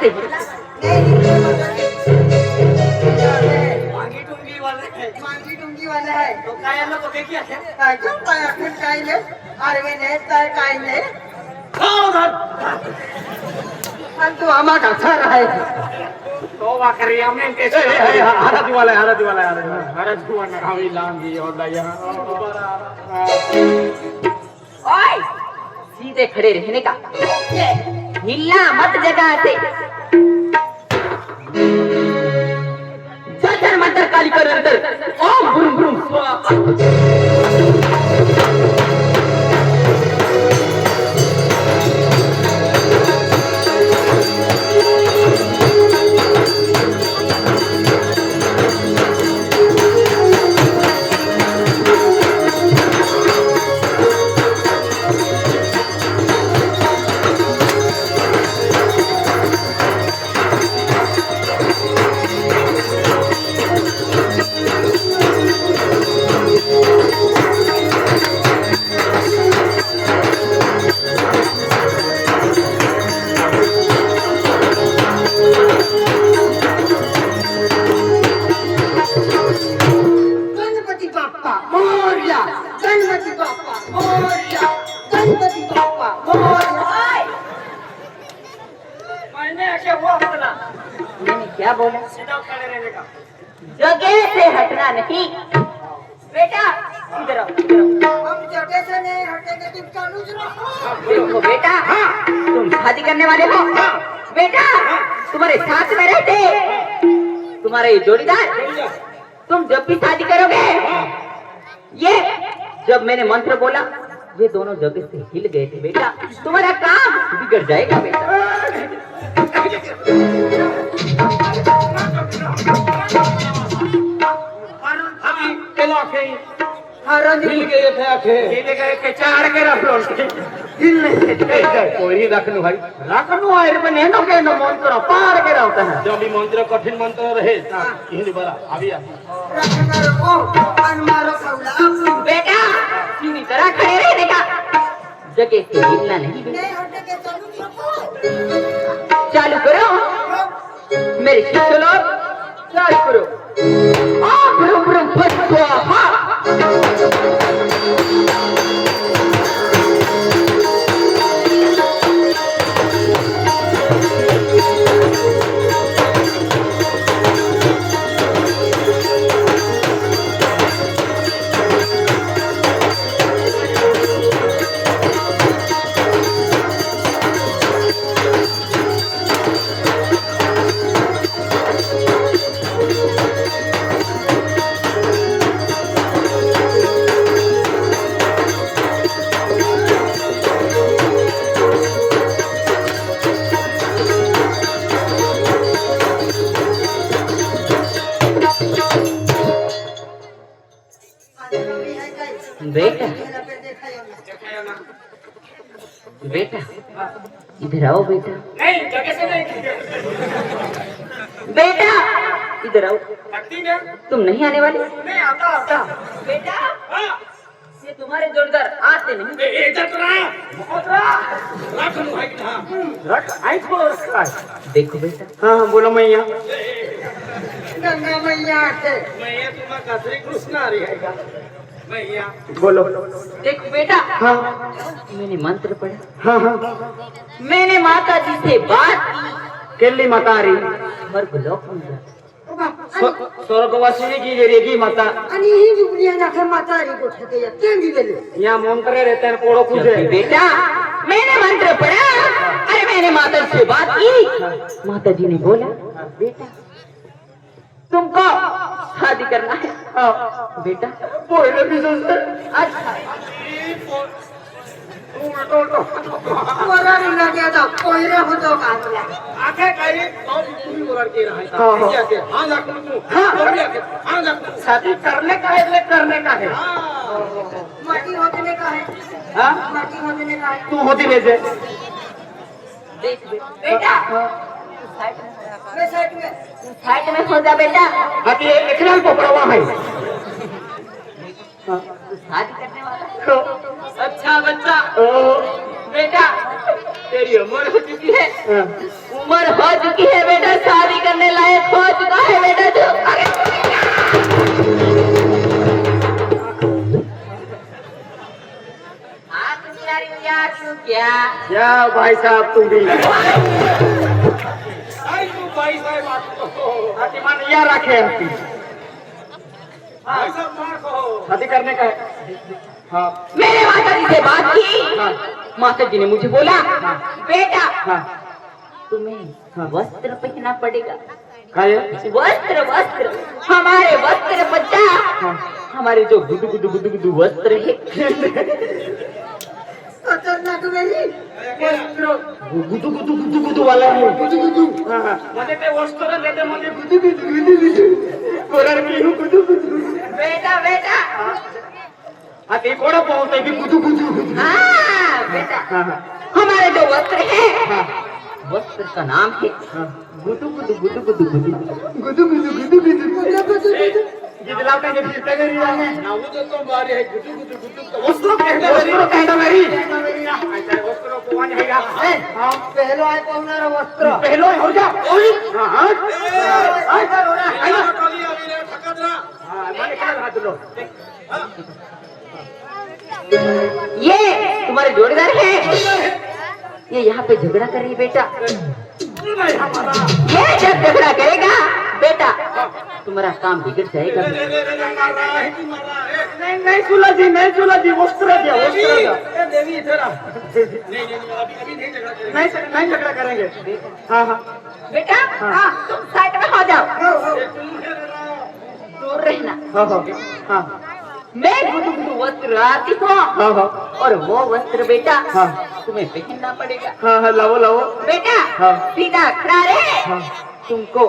से मांगी टुंगी वाला है। मांगी डुंगी वाला है तो काय आलं तो क्या है? काय क्यों काय आखिर काय ले अरे ने काय ले खाओ धर। तू आमा का सर है तो वाकरी हमने कैसे हरदी वाला है हरदी वाला है हरदी वाला हवी लांगी और दया ओए सीधे खड़े रहने का हिलना मत जगह से जंतर मंतर काली कर अंदर ओम ब्रूम ब्रूम स्वाहा गणपती बाप्पा मोरया गणपती बाप्पा मोरया गणपती बाप्पा मोरया मैंने क्या हुआ बोला? मैंने क्या बोला सीधा खड़े रहने का। जगह से हटना नहीं बेटा इधर आओ हम जगह से नहीं हटेंगे तुम कानून रखो देखो बेटा तुम शादी करने वाले हो बेटा तुम्हारे साथ में रहते तुम्हारे ये जोड़ीदार तुम जब भी शादी करोगे ये जब मैंने मंत्र बोला ये दोनों जगह से हिल गए थे बेटा तुम्हारा काम बिगड़ जाएगा बेटा अभी केला के हरण हिल गए थे आखे हिल गए के चार के रख लो हिल नहीं कोई रखनु भाई रखनु है रे बने नो के नो मंत्र पार के रहता है जब भी मंत्र कठिन मंत्र रहे हिल बरा अभी आ रखना रखो कान मारो खौला बेटा सीधी तरह खड़े रहने का जगह से हिलना नहीं नहीं हटेंगे कानून रखो चालू करो मेरे शिष्य लोग चालू करो ब्रूम ब्रूम फट स्वाहा बेटा बेटा इधर आओ बेटा नहीं जगह से नहीं बेटा इधर आओ लगती ना तुम नहीं आने वाले नहीं आता आता बेटा हां ये तुम्हारे जोड़ीदार आते नहीं ए जतरा मोतरा रख लो भाई हां रख आई को रखा है देखो बेटा हां बोलो मैया गंगा मैया आते मैया तुम्हारा श्री कृष्ण आ रही है मैया बोलो देखो बेटा हाँ मैंने मंत्र पढ़ा हाँ हाँ मैंने माता जी से बात की केली माता आ रही घर को लॉक हो गया स्वर्गवासिनी की रेगी माता आणि ही जुबली आहे ना काय माता आली गोठ्यात या केंगी गेले यहाँ मंत्र रहते हैं पोड़ो खुश है बेटा मैंने मंत्र पढ़ा अरे मैंने माता से बात की माता जी ने बोला बेटा तुमको शादी करना है बेटा पहिले भी सुनते अच्छा वरारी लागेदा कोयरे होतो का आपल्या आखे काही तो तुम्ही बोलर के रहा है हां जाक तू हां जाक शादी करने का है करने का है माटी होतने का है हां माटी होतने का है तू होती वैसे देख बेटा मैं साइड में हो जा बेटा अति एकराल पोपड़वा है शादी करने वाला तो अच्छा बच्चा बेटा तेरी उम्र हो चुकी है। उम्र हो चुकी है बेटा, शादी करने लायक हो चुका है बेटा तू। हाँ तुम यार क्या क्यों क्या? क्या भाई साहब तुम भी अरे तू भाई साहब आती मान यार रखे आती भाई साहब मार को शादी करने का है। हाँ मेरे माता जी से बात की। हाँ माता जी ने मुझे बोला बेटा हाँ तुम्हें वस्त्र पहनना पड़ेगा। खाए वस्त्र वस्त्र हमारे वस्त्र बच्चा, हमारे जो गुदु गुदु गुदु गुदु वस्त्र है खतरनाक मेरी वस्त्र गुदु गुदु गुदु गुदु वाला है। गुदु गुदु मुझे ते वस्त्र देते मुझे गुदु गुदु गुदु गुदु कोरर की हूँ गुदु गुदु बेटा बेटा। हाँ ते कोड़ा पहुँचे भी गुदु गुदु गुदु। हाँ बेटा हाँ हमारे जो वस्त्र है हाँ वस्त्र का नाम है गुदु गुदु गुदु गुदु गुदु गुदु गुदु गुदु गुदु जितलाते जो फिरते करी जाने ना वो तो बारे है गुदु गुदु गुदु वस्त्र कहना मेरी ऐसा वस्त्र को वन हैगा। हाँ पहलो आए कौन रा वस्त्र पहलो हो जा ओए हां हां मैंने क्या हाथ लो ये तुम्हारे जोड़ीदार है। ये यहाँ पे झगड़ा कर रही है बेटा। ये जब झगड़ा करेगा बेटा तुम्हारा काम बिगड़ जाएगा। नहीं नहीं सुला जी नहीं सुला जी वस्त्र दिया वस्त्र दिया देवी इधर आ अभी नहीं झगड़ा करेंगे। हाँ हाँ बेटा हाँ तुम साइड में हो जाओ, दूर रहना। हाँ हाँ हाँ मैं गुदु गुदु वस्त्र आती हूँ हाँ हाँ और वो वस्त्र बेटा हाँ तुम्हें पहनना पड़ेगा। हाँ हाँ लाओ लाओ बेटा हाँ सीधा खड़ा रहे। हाँ तुमको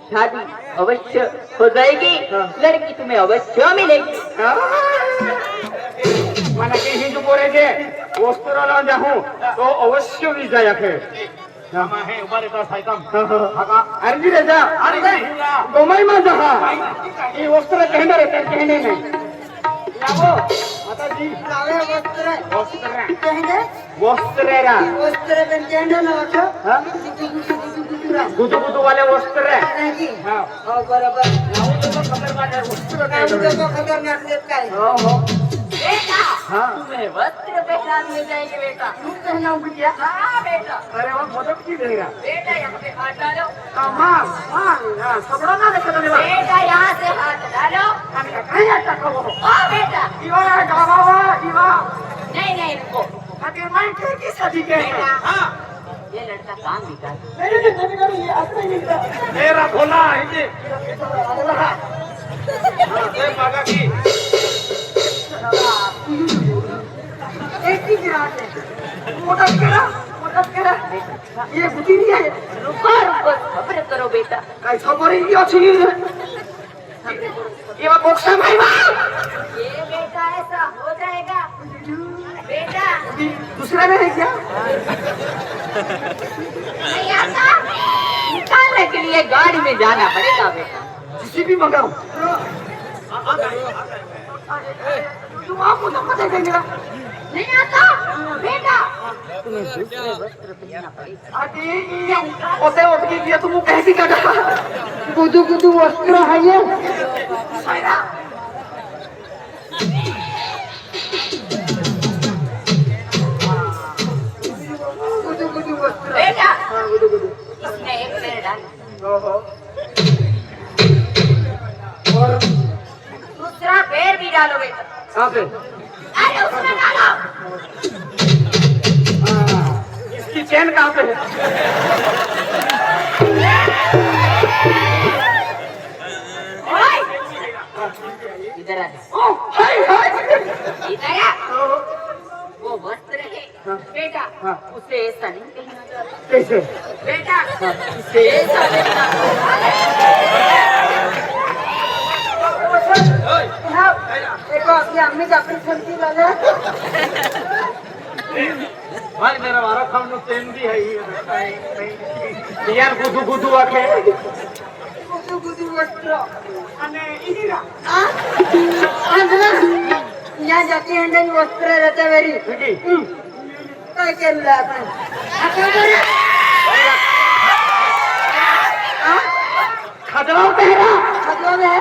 शादी अवश्य हो जाएगी। हाँ। लड़की तुम्हें अवश्य मिलेगी। मैंने कहीं जो बोले थे वस्त्र ला जाऊँ तो अवश्य भी जाया खे है ऊपर का साइकम अरे जी राजा अरे गोमाई में जहाँ ये वस्त्र कहने रहते कहने नहीं लाओ माता जी लावे वस्त्र वस्त्र कहेंगे वस्त्र रा वस्त्र बन जाने ना रखो हाँ गुदु गुदु गुदु वाले वस्त्र है नहीं हाँ हाँ बराबर लाओ तो खबर बात है वस्त्र काम कहने जो खतरनाक देता है हाँ हाँ बेटा हाँ तुम्हें वस्त्र पहना दिए जाएंगे बेटा। तू कहना बिटिया हाँ बेटा। अरे वो मदद की देगा बेटा यहाँ पे हाथ डालो। हाँ हाँ सबड़ा ना देखा तो नहीं बेटा यहाँ से हाथ डालो। कहीं आता कहो ओ बेटा इवा गावा इवा नहीं नहीं रुको अरे मैं की शादी के हाँ ये लड़का काम बिगाड़। मेरा भोला है जी हाँ मागा की एक ही गिराते मोटा केरा ये बुद्धि नहीं है रुको रुको खबर करो बेटा। कैसा करेंगी अच्छी ये वो बॉक्स में ये बेटा ऐसा हो जाएगा बेटा। दूसरा में है क्या नहीं आता निकालने के लिए गाड़ी में जाना पड़ेगा बेटा। किसी भी मंगाओ तुम आप मुझे पता देंगे नहीं आता बेटा तुम्हें दूसरे वस्त्र पहनना पड़ेगा। अरे ओते ओते किया तुम कह की काटा गुदु गुदु वस्त्र है ये गुदु गुदु वस्त्र बेटा हाँ गुदु गुदु इसमें एक पैर डाल ओहो और दूसरा पैर भी डालो बेटा। कहाँ पे अरे उसमें डालो। इसकी चैन कहाँ पे है ओए इधर आ जा। हाय हाय इधर आ। वो वस्त्र है हाँ। बेटा हाँ। उसे ऐसा नहीं कहना चाहिए कैसे बेटा। उसे ऐसा कहना देखो अपनी अम्मी का अपनी छंती लगे भाई मेरा वारा खाने चैन भी है यार गुदू गुदू आके गुदु गुदु वस्त्र अने इधर यहाँ जाती है वस्त्र रहता है मेरी ठीक काय केलं आपण खजराव पहरा मतलब है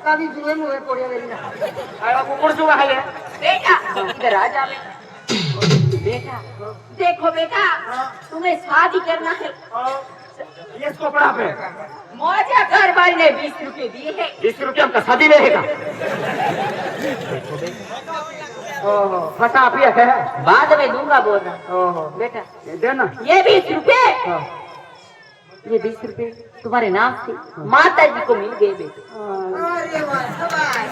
कभी जुए मुए पड़े मेरी ना आया कुकुर जुआ है ये बेटा इधर आ जा बेटा देखो बेटा तुम्हें शादी करना है ये कपड़ा पे मौजा घर वाले ने 20 रुपए दिए हैं 20 रुपये हमका शादी में रहेगा ओहो फटा पिया है बाद में दूंगा बोल रहा ओहो बेटा ये देना ये 20 रुपए हाँ। ये 20 रुपए तुम्हारे नाम से माता जी को मिल गए बेटे अरे वाह भाई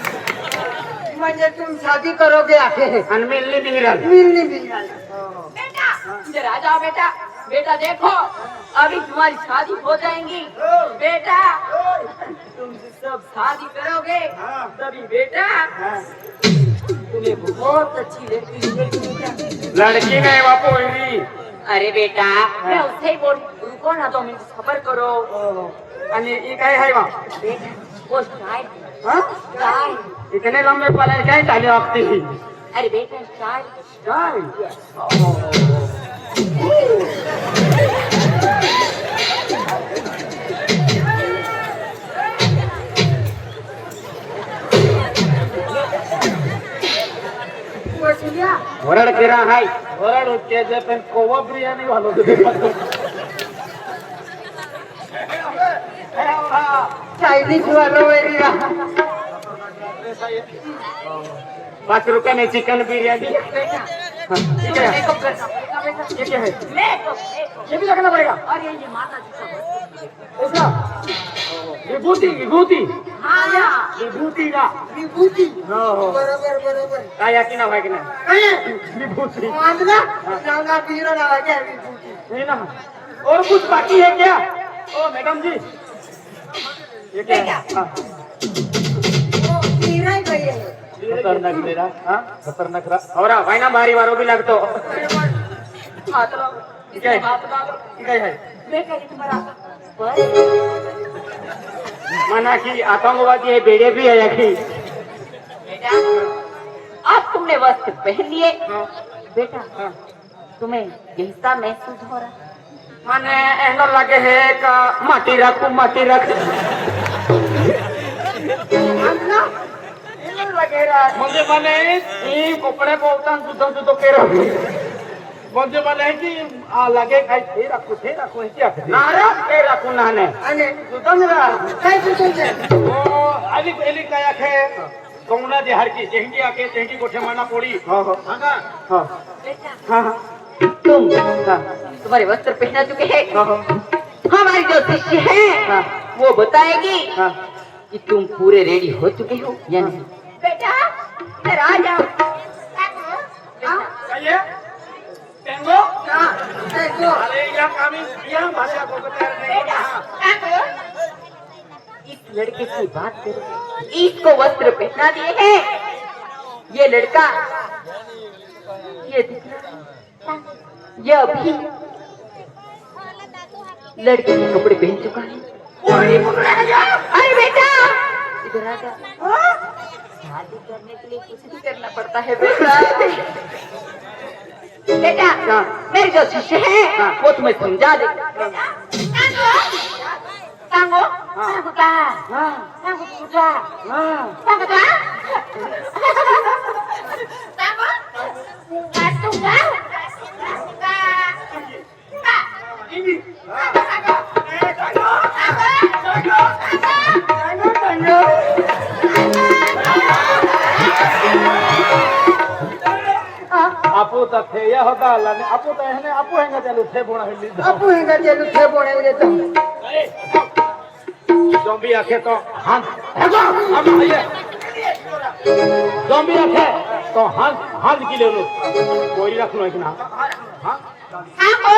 म्हणजे तुम शादी करोगे आके अनमिलनी मिलल मिलनी मिलना बेटा इधर आ जाओ बेटा बेटा देखो अभी तुम्हारी शादी हो जाएगी बेटा तुम सब शादी करोगे तभी बेटा तुम्हें बहुत अच्छी लड़की मिलेगी बेटा लड़की नहीं बापू हुई अरे बेटा मैं उससे ही बोल रुको ना 2 मिनट सबर करो आणि ये काय है वहाँ बेटा वो चाय हाँ? चाय इतने लंबे पले क्या चाली आपकी ही अरे बेटा चाय काय वरड किरा है वरड के जे पण कोवा बिर्याणी वालो चाइनीज वाला मेरी ना 5 रुपए में चिकन बिरयानी ठीक है मेकअप करना पड़ेगा बेटा ये क्या है मेकअप ये भी रखना पड़ेगा अरे ये माता जी का ऐसा विभूति विभूति हाँ विभूति ना विभूति हो बरोबर बरोबर काय की ना भाई की ना काय विभूति मांदना रंगा पीरो ना क्या विभूति नहीं ना और कुछ बाकी है क्या ओ मैडम जी ये क्या है हाँ ओ पीरा ही गई है खतरनाक मेरा हाँ खतरनाक रहा और भाई ना मारी मारो भी लगतो हाथ लगाओ क्या है? हाथ डालो क्या है बेटा ये तुम्हारा बस माना कि आतंकवादी है बेड़े भी है यही बेटा अब तुमने वस्त्र पहन लिए बेटा हाँ। तुम्हें कैसा महसूस हो रहा माने एंडर लगे है का माटी रखू माटी रख म्हणजे माने ही कपडे पोवतान सुद्धा सुद्धा केरो म्हणजे माने की लगे काय थे रखू हे क्या नारा थे रखू नाने आणि सुतंद्रा काय सुचते ओ आली पहली काय आखे कोंगना जे हर की जेंगी आके जेंगी कोठे माना पोड़ी हां हां हां बेटा हां हां तुम तुम्हारे वस्त्र पहना चुके हैं हमारी जो शिष्य है वो बताएगी हां कि तुम पूरे रेडी हो चुके हो या नहीं बेटा इधर आ जाओ ये टेंगो हां देखो अरे या कामी या भाषा को बता बेटा इस लड़के की बात करो इसको वस्त्र पहना दिए हैं ये लड़का ये दिख रहा है ये अभी लड़के के कपड़े पहन चुका है अरे बेटा इधर आ जा शादी करने के लिए कुछ भी करना पड़ता है बेटा बेटा मेरे जो शिष्य है वो तुम्हें समझा दे Tango, tango ta, tango ta, tango ta, tango, tango ta, ini आपो त थे या होता लाने आपो त हने आपो हेंगा चलो थे बोणा हिली अपू हिंगा चलो थे बोणे देतो ज़ॉम्बी आखे तो हां हेगो हम आइए ज़ॉम्बी आखे तो हां हां की ले लो कोई रख लो इतना हां tango,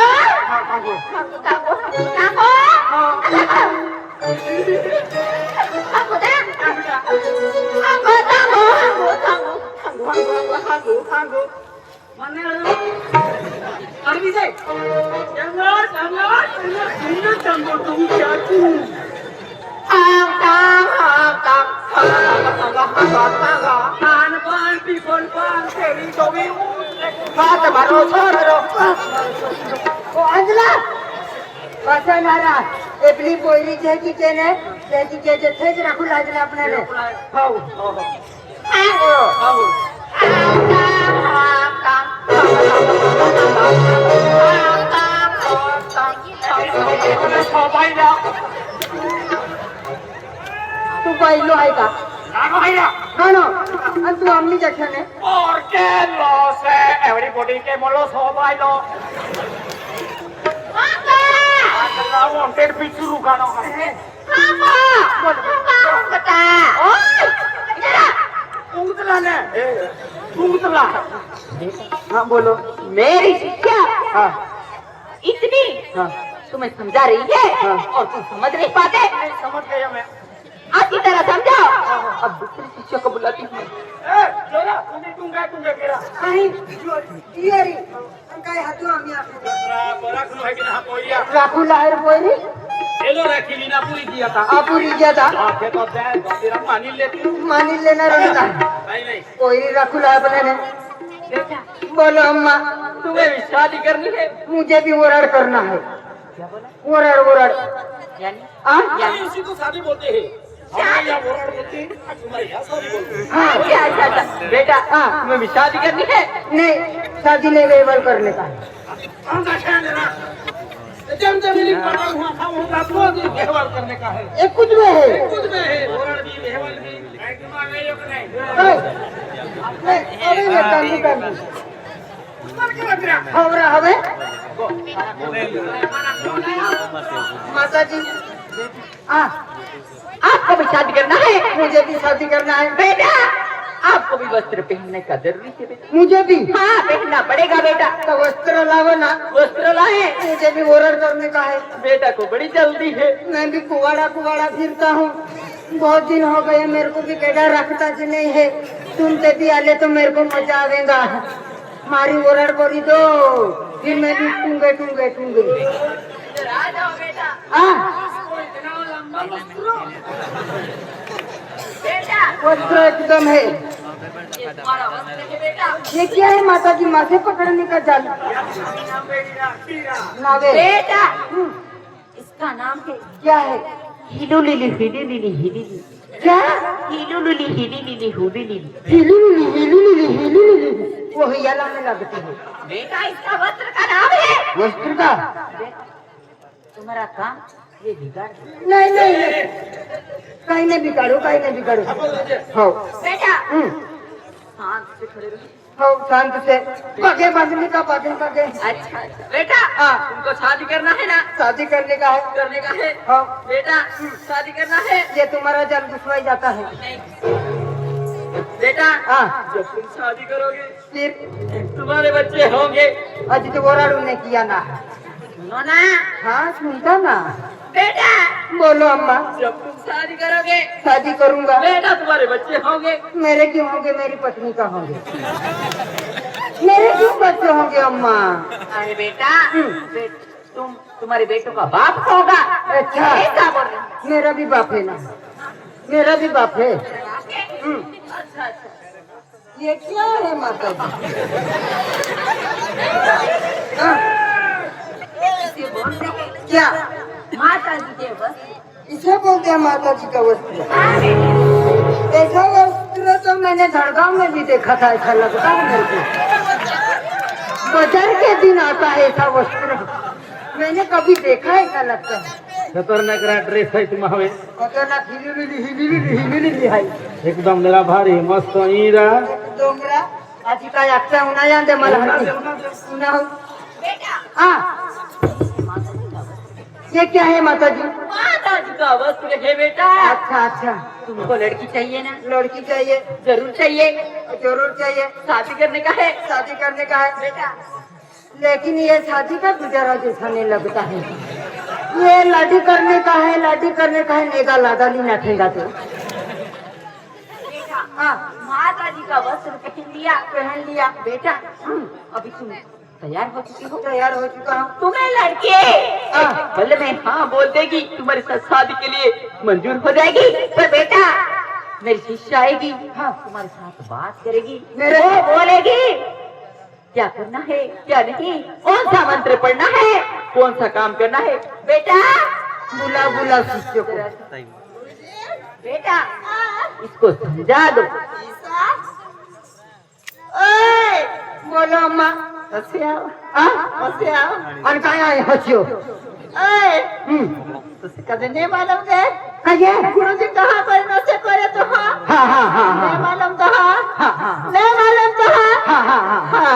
हां को tango, tango, tango ta, tango, tango, Mane अरबी से जंगल जंगल जंगल जंगल तुम क्या तू पान पान पीपल पान तेरी तो भी बात मारो छोड़ो ओ कसं नारा एपली पोयरी जे की केने त्याची के थेच राखू लागले आपल्याला हो हो हो सबाई ना तू पहिलो आहे का नागो है ना हा ना आणि तू आम्ही जक्षणे और के लॉस है एवरीबॉडी के मोलो सबाई लो ना वांटेड पिचू रुकानो है उंगतला ने उंगतला हाँ बोलो मेरी शिक्षा हाँ इतनी हाँ तुम्हें समझा रही है हाँ। और तुम समझ नहीं पाते। समझ गया मैं अच्छी तरह समझो। अब दूसरी शिष्य को बुलाती हूँ। जोरा तुंगे केरा काही इयरी काय हातू आम्ही बरा कुनो है कि ना कोइया राखू लाहेर पोयरी एलो रखिली ना पूरी किया था आपुरी ज्यादा आके तो दे तेरा मानी लेती हूं मानी लेना रहता नहीं पोयरी राखू लाहे बनाने बेटा बोलो अम्मा तुम्हें भी शादी करनी है। मुझे भी ओरड़ करना है क्या बोला? ओरड़ ओरड़ यानी हाँ इसी को शादी बोलते हैं हमारे यहाँ बोल बोलते हैं तुम्हारे यहाँ शादी बोलते हैं हाँ अच्छा अच्छा अच्छा बेटा हाँ। तुम्हें भी शादी करनी है। नहीं शादी नहीं वेवल करने का है हम का ख्याल है ना जब जमीली पता हुआ था वो का तो व्यवहार करने का है ये कुछ में है खुद में है ओरड़ भी व्यवहार भी दिमाग नहीं yok नहीं नहीं अबे ये कांदी कांदी मर के लग रहा खबरा हवे माता जी हाँ आपको भी शादी करना है। मुझे भी शादी करना है बेटा आपको भी वस्त्र पहनने का जरूरी है बेटा। मुझे भी हाँ पहनना पड़ेगा बेटा। तो वस्त्र लाओ ना वस्त्र लाए मुझे भी ओरड़ करने का है बेटा को बड़ी जल्दी है। मैं भी कुवाड़ा कुवाड़ा फिरता हूँ बहुत दिन हो गए मेरे को भी केड़ा रखता जी नहीं है सुनते भी आले तो मेरे को मजा आवेगा मारी ओरड़ बोरी दो फिर मैं भी टूंगे टूंगे टूंगे आ जाओ बेटा। हाँ बेटा वस्त्र एकदम है ये तुम्हारा वस्त्र है बेटा। ये क्या है माता जी माथे पकड़ने का जाल नावे बेटा इसका नाम है क्या है हिलुलिली हिलिलिली हिलिली। क्या हिलुलिली हिलिलिली हुलिलिली। हिली वो हियाला में लगती है बेटा इसका वस्त्र का नाम है। वस्त्र का तुम्हारा काम ये बिगाड़ दे। नहीं नहीं नहीं कहीं नहीं बिगाड़ो कहीं नहीं बिगाड़ो हो बेटा शांत से खड़े रहो। हो शांत से पगे बांधने का पगे पगे अच्छा अच्छा बेटा हाँ। तुमको शादी करना है ना। शादी करने का है करने का है हो बेटा शादी करना है। ये तुम्हारा जल दुश्वाई जाता है नहीं बेटा हाँ जब तुम शादी करोगे फिर तुम्हारे बच्चे होंगे। अजी तो बोराड़ू ने किया ना सुनो ना हाँ सुनता ना बेटा बोलो अम्मा जब तुम शादी करोगे शादी करूंगा बेटा तुम्हारे बच्चे होंगे। मेरे क्यों होंगे मेरी पत्नी का होंगे मेरे क्यों बच्चे होंगे अम्मा अरे बेटा तुम्हारे बेटों का बाप होगा। अच्छा ऐसा बोल रहे हैं। मेरा भी बाप है ना मेरा भी बाप है अच्छा अच्छा ये क्या है माता जी हाँ, इसे बोलते हैं क्या माता जी के वस्त्र। इसे बोलते हैं माता जी का वस्त्र ऐसा वस्त्र तो मैंने धड़गांव में भी देखा था ऐसा लगता है मेरे को बाजार के दिन आता है ऐसा वस्त्र मैंने कभी देखा ऐसा लगता है खतरनाक ड्रेस है तुम हमें खतरनाक हिली है एकदम मेरा भारी मस्त ईरा डोंगरा आजी काय आगता उन्हाळ्या दे मला उन्हाळ हाँ ये क्या है माता जी माता जी का वस्त्र है बेटा। अच्छा अच्छा तुमको लड़की चाहिए ना। लड़की चाहिए जरूर चाहिए। जरूर चाहिए शादी करने का है शादी करने का है बेटा। लेकिन ये शादी का गुजारा जैसा नहीं लगता है ये लाठी करने का है लाठी करने का है नेगा लादाली नाठेगा तो बेटा हाँ माता जी का वस्त्र पहन लिया बेटा। अभी तुम तैयार हो चुकी हो। तैयार हो चुका हूँ तुम्हें लड़के भले में हाँ बोल देगी तुम्हारे साथ शादी के लिए मंजूर हो जाएगी। पर बेटा मेरी शिष्या आएगी हाँ तुम्हारे साथ बात करेगी मेरे- वो बोलेगी क्या करना है क्या नहीं कौन सा मंत्र पढ़ना है कौन सा काम करना है बेटा? बुला बुला शिष्य को। बेटा इसको समझा दो। ओए बोलो अम्मा। हंसे आओ, हंसे आओ। और काय आए हंसियो? ओए तुझे कभी नहीं मालूम है कहिए। गुरुजी कहाँ पर नशे करे तो हाँ हाँ हाँ हाँ नहीं हाँ मालूम तो हाँ हाँ हाँ नहीं मालूम तो हाँ हाँ हाँ हाँ।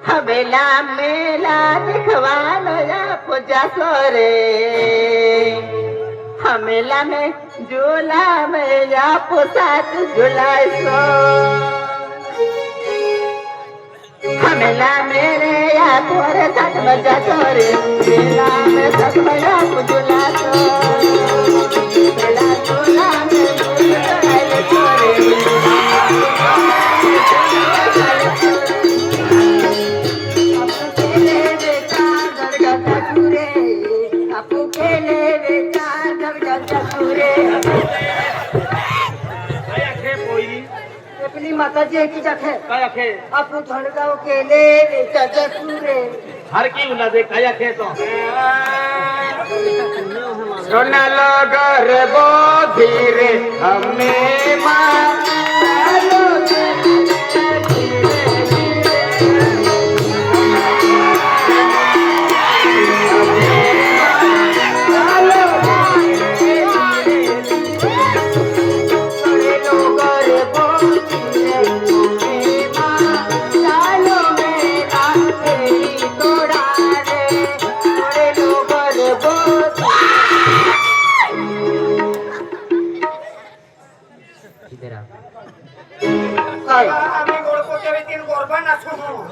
हमेला मेला दिखवालो या पूजा सोरे हमेला में झूला में या पोसात झूलाए सो हमेला मेरे या पोरे साथ मजा सोरे मेला में सब बड़ा झूला सो मेला झूला में झूला सोरे अपनी माता जी की जगह काय आखे आप धड़गांव केले बेचा सूरे। हर की उला दे काय आखे तो सोना लगर बो धीरे हमें मारो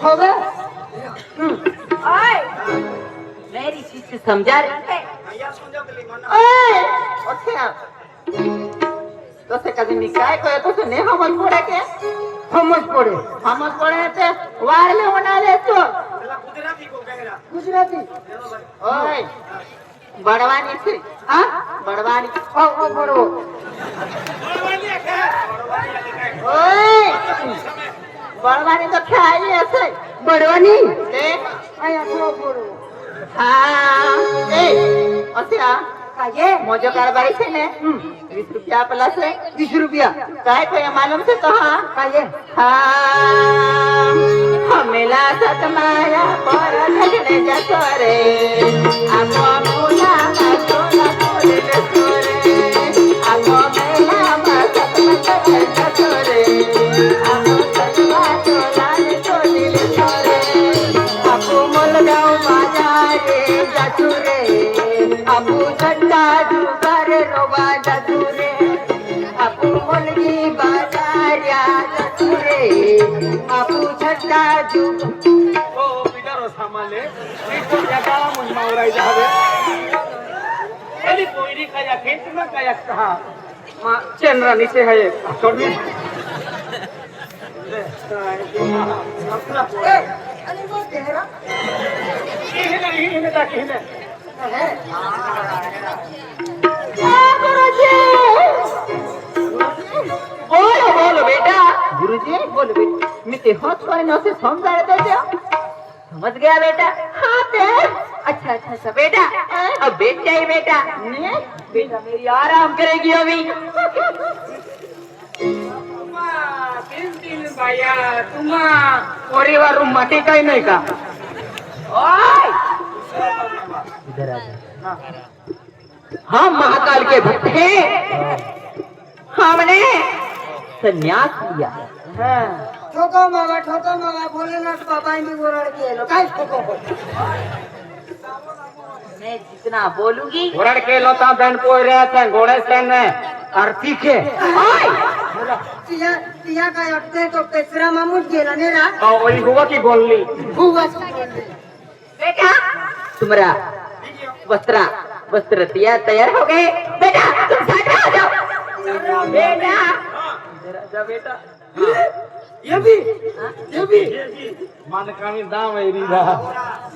हो गए। मेरी चीज समझा रही है ओए ओसे आप तो से कभी निकाय को तो से नहीं हमल पड़े के समझ पड़े। हमल पड़े थे वार में बना ले तो गुजराती। ओए बड़वानी से हाँ बड़वानी ओ बड़ो। ओए बड़वानी तो खाई ऐसे बड़वानी देख आया तो बड़ो। हाँ ए ओसे आ काये मोजो कारबारी से ने 20 रुपया प्लस है 20 रुपया काय को ये मालूम से तो हाँ काये। हाँ हमेला सतमाया पर लगने जसोरे आपो मुला सोना कोले सोरे आपो मेला मा सतमा जसोरे आपो सतमा सोना कोले सोरे आपो मुलगांव बाजारे जसुरे आपो झंडा जुगार रोबा जसुरे आपो मुलगी बाजार्या जसुरे आपो झंडा जुग ओ बिगारो सामाले इको जगा मुन मावराई जावे एली पोईरी काय आखे तुम काय कहा मा चंद्रा नीचे है छोड़ी अरे वो चेहरा इने ताकि इने है। बोलो बोलो बेटा गुरुजी बोलो बेटा मैं ते हाथ पर न से समझा देते हो समझ गया बेटा हाँ ते अच्छा अच्छा अच्छा बेटा अब बैठ जाइए बेटा ने बेटा मेरी आराम करेगी अभी तीन बाया तुम्हा परिवार माटी काही नाही का ओए इधर आ जा हम महाकाल के भक्त हैं हमने संन्यास लिया हाँ ठोको मावा भोलेनाथ बाबा भी बोलड़ के लो काय ठोको मैं जितना बोलूंगी ओरड के लोता बहन पोय रहे थे घोड़े से ने आरती के ओए तिया काय अटते तो पेसरा मामुज गेला ने रा और वही हुआ की बोलली हुआ बेटा तुम्हारा वस्त्र तैयार हो गए बेटा तुम साथ में आ जाओ बेटा इधर आ जा बेटा ये भी मान कामी दाम है रीदा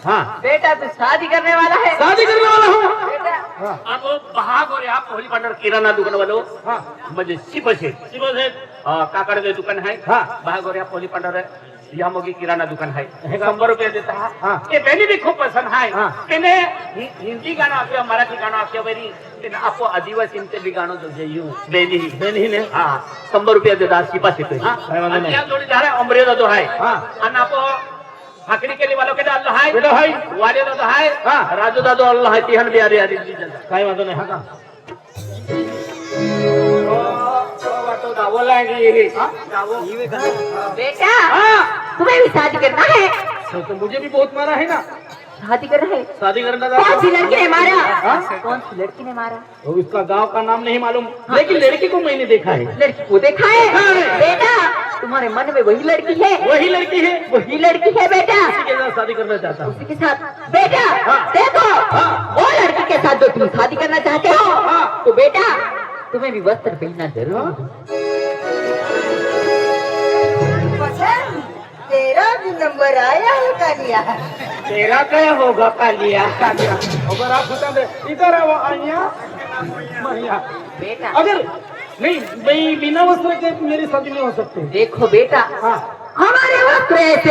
हाँ बेटा तू शादी करने वाला है शादी करने वाला हूँ बेटा आप भाग और आप होली भंडार किराणा दुकान वालों हाँ म्हणजे शिव से काकड़ के दुकान है हाँ भाग और आप होली भंडार यहाँ मोगी किराना दुकान है 100 देता है हाँ। ये बहनी भी खूब पसंद है हाँ। मैंने हिंदी गाना आके मराठी गाना आके बरी आपको आदिवासी भी गाणं जो जेयू बहनी ने हाँ 100 देता शिपा शिपे काय म्हणतो नाही. जोडीदार आहे अमरेला जो आहे हाँ। आणि आपण भाकरी केली वालों के अल्लाह है बेटा है। वाले दादा है हाँ। राजू दादा अल्लाह है तिहन बिहारी हरी काय वांधो नाही हा का बेटा तुम्हें भी शादी करना है? तो मुझे भी बहुत मारा है ना शादी करना है? शादी करना कौन सी लड़की ने मारा? हाँ? कौन सी लड़की ने मारा? तो इसका गांव का नाम नहीं मालूम लेकिन लड़की को मैंने देखा है लड़की को देखा है? हाँ। बेटा तुम्हारे मन में वही लड़की है? वही लड़की है वही लड़की है बेटा के साथ शादी करना चाहता हूँ उसी के साथ बेटा हाँ। देखो हाँ। वो लड़की के साथ जो तुम शादी करना चाहते हो हाँ। तो बेटा तुम्हें भी वस्त्र पहनना जरूर है। पसंद तेरा भी नंबर आया है कालिया तेरा क्या होगा कालिया अगर आप बता दे इधर आओ आइया मैया बेटा अगर नहीं मैं बिना वस्त्र के मेरी शादी नहीं हो सकती देखो बेटा हाँ हमारे वस्त्र ऐसे